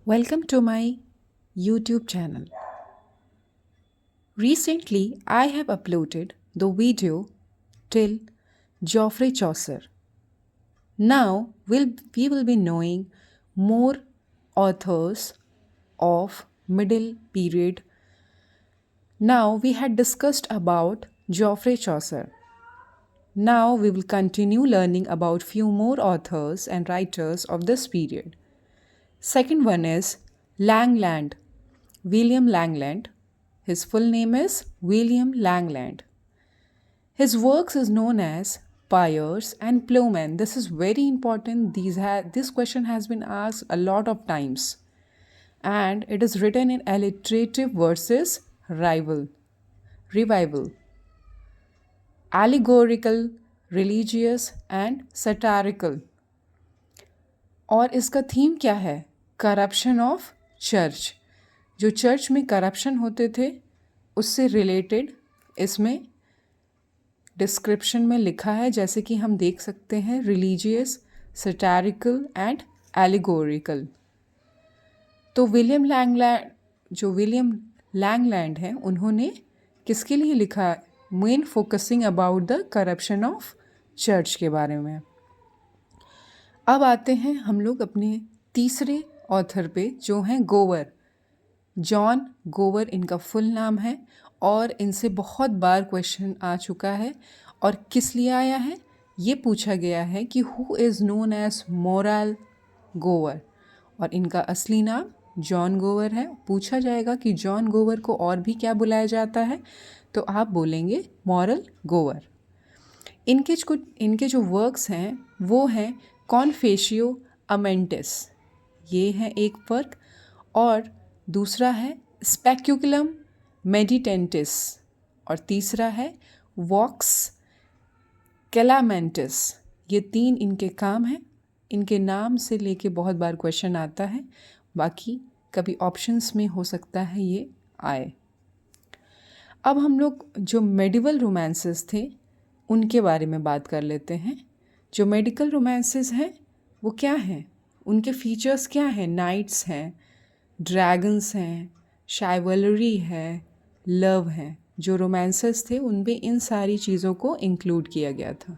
Welcome to my YouTube channel. Recently, I have uploaded the video till Geoffrey Chaucer. Now, we will be knowing more authors of Middle Period. Now, we had discussed about Geoffrey Chaucer. Now, we will continue learning about few more authors and writers of this period. Second one is Langland, William Langland. His full name is William Langland. His works is known as Piers and Plowman. This is very important. This question has been asked a lot of times. And it is written in alliterative verses revival, allegorical, religious and satirical. और इसका theme क्या है? Corruption of church. जो church में corruption होते थे उससे related इसमें डिस्क्रिप्शन में लिखा है, जैसे कि हम देख सकते हैं, रिलीजियस, सैटारिकल एंड एलिगोरिकल. तो विलियम लैंगलैंड हैं, उन्होंने किसके लिए लिखा? Main focusing about the corruption of church के बारे में. अब आते हैं हम लोग अपने तीसरे ऑथर पे, जो हैं गोवर. जॉन गोवर इनका फुल नाम है और इनसे बहुत बार क्वेश्चन आ चुका है. और किस लिए आया है? ये पूछा गया है कि who is known as moral governor, और इनका असली नाम जॉन गोवर है. पूछा जाएगा कि जॉन गोवर को और भी क्या बुलाया जाता है, तो आप बोलेंगे मॉरल गोवर. इनके जो वर्क्स हैं वो हैं कॉन्फेशियो अमेंटिस, ये है एक वर्क, और दूसरा है स्पेक्युलम मेडिटेंटिस, और तीसरा है वॉक्स कैलामेंटिस. ये तीन इनके काम हैं. इनके नाम से लेके बहुत बार क्वेश्चन आता है, बाकी कभी ऑप्शंस में हो सकता है ये आए. अब हम लोग जो मेडिवल रोमांसेस थे उनके बारे में बात कर लेते हैं. जो मेडिकल रोमांसेस हैं वो क्या हैं, उनके फीचर्स क्या हैं? नाइट्स हैं, ड्रैगन्स हैं, शाइवलरी है, लव है. जो रोमांसेस थे उनमें इन सारी चीज़ों को इंक्लूड किया गया था.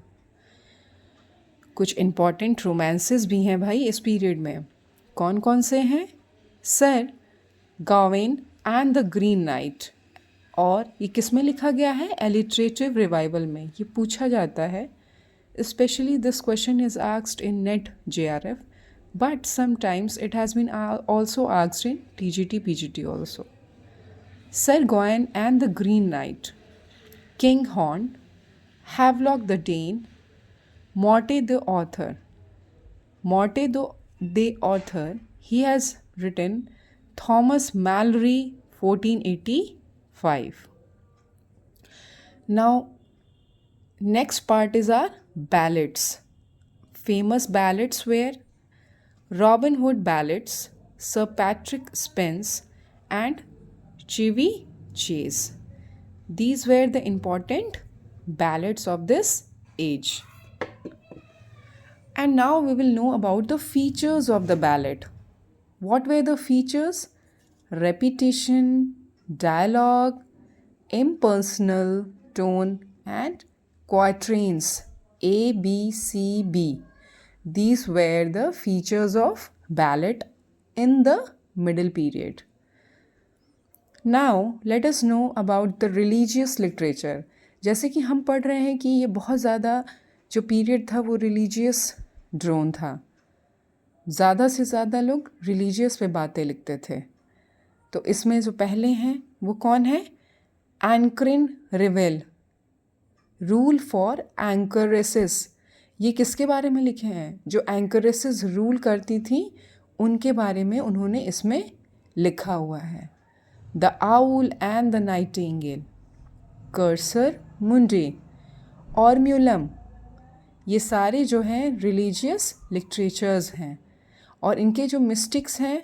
कुछ इम्पॉर्टेंट रोमांसेस भी हैं भाई इस पीरियड में. कौन कौन से हैं? Sir Gawain and the Green Knight. और ये किस में लिखा गया है? एलिटरेटिव रिवाइवल में. ये पूछा जाता है, especially this question is asked in NET JRF, but sometimes it has been also asked in TGT PGT also. Sir Gawain and the Green Knight, King Horn, Havelock the Dane, Morte the author. The author, he has written Thomas Malory 1485. Now next part is our ballads. Famous ballads were Robin Hood ballads, Sir Patrick Spens and Chevy Chase. These were the important ballads of this age. And now we will know about the features of the ballad. What were the features? Repetition, dialogue, impersonal tone and quatrains A, B, C, B. These were the features of ballad in the middle period. Now let us know about the religious literature. जैसे कि हम पढ़ रहे हैं कि ये बहुत ज़्यादा जो पीरियड था वो रिलीजियस ड्रोन था. ज़्यादा से ज़्यादा लोग रिलीजियस पे बातें लिखते थे. तो इसमें जो पहले हैं वो कौन है? एंकरिन रिवेल, रूल फॉर एंकरेसेस. ये किसके बारे में लिखे हैं? जो एंकरेसेस रूल करती थी उनके बारे में उन्होंने इसमें लिखा हुआ है. The Owl and the Nightingale, Cursor Mundi, Ormulum, ये सारे जो हैं रिलीजियस लिटरेचर्स हैं. और इनके जो मिस्टिक्स हैं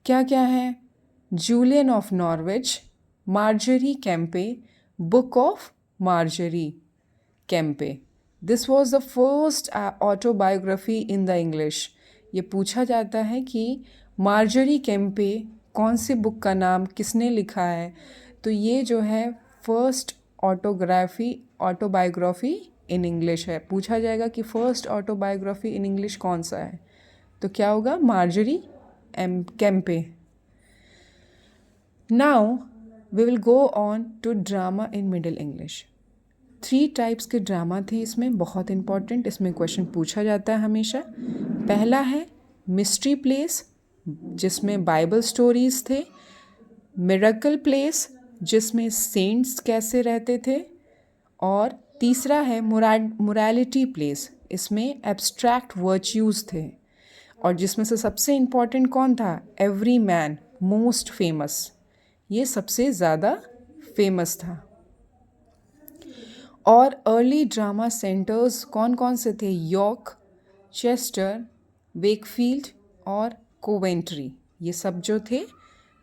क्या क्या हैं? Julian of Norwich, Margery Kempe, Book of Margery Kempe. This was the first autobiography in the English. ये पूछा जाता है कि मार्जरी कैम्पे कौन सी बुक का नाम किसने लिखा है। तो ये जो है फर्स्ट ऑटोबायोग्राफी इन इंग्लिश है। पूछा जाएगा कि फर्स्ट ऑटोबायोग्राफी इन इंग्लिश कौन सा है, तो क्या होगा, Margery Kempe. Now we will go on to drama in Middle English. 3 types के ड्रामा थे इसमें, बहुत इंपॉर्टेंट, इसमें क्वेश्चन पूछा जाता है हमेशा। पहला है मिस्ट्री प्लेस, जिसमें बाइबल स्टोरीज थे। मिरेकल प्लेस, जिसमें सेंट्स कैसे रहते थे। और तीसरा है मोरालिटी प्लेस, इसमें एब्स्ट्रैक्ट वर्च्यूज़ थे। और जिसमें से सबसे इम्पॉर्टेंट कौन था, एवरी मैन, मोस्ट फेमस, ये सबसे ज़्यादा फेमस था। और अर्ली ड्रामा सेंटर्स कौन कौन से थे, यॉर्क, चेस्टर, वेकफील्ड और कोवेंट्री, ये सब जो थे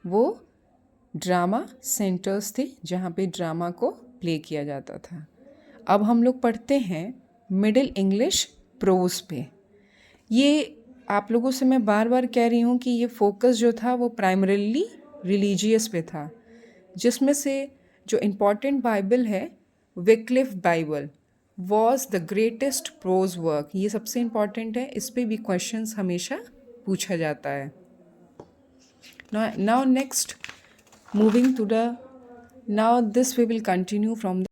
वो ड्रामा सेंटर्स थे जहाँ पे ड्रामा को प्ले किया जाता था। अब हम लोग पढ़ते हैं मिडिल इंग्लिश प्रोज पे। ये आप लोगों से मैं बार बार कह रही हूँ कि ये फोकस जो था वो प्राइमरीली रिलीजियस पे था, जिसमें से जो इम्पॉर्टेंट बाइबल है Wycliffe Bible was the greatest prose work, ये सबसे इम्पॉर्टेंट है, इस पे भी क्वेश्चंस हमेशा पूछा जाता है। Now next moving to the, now this we will continue from the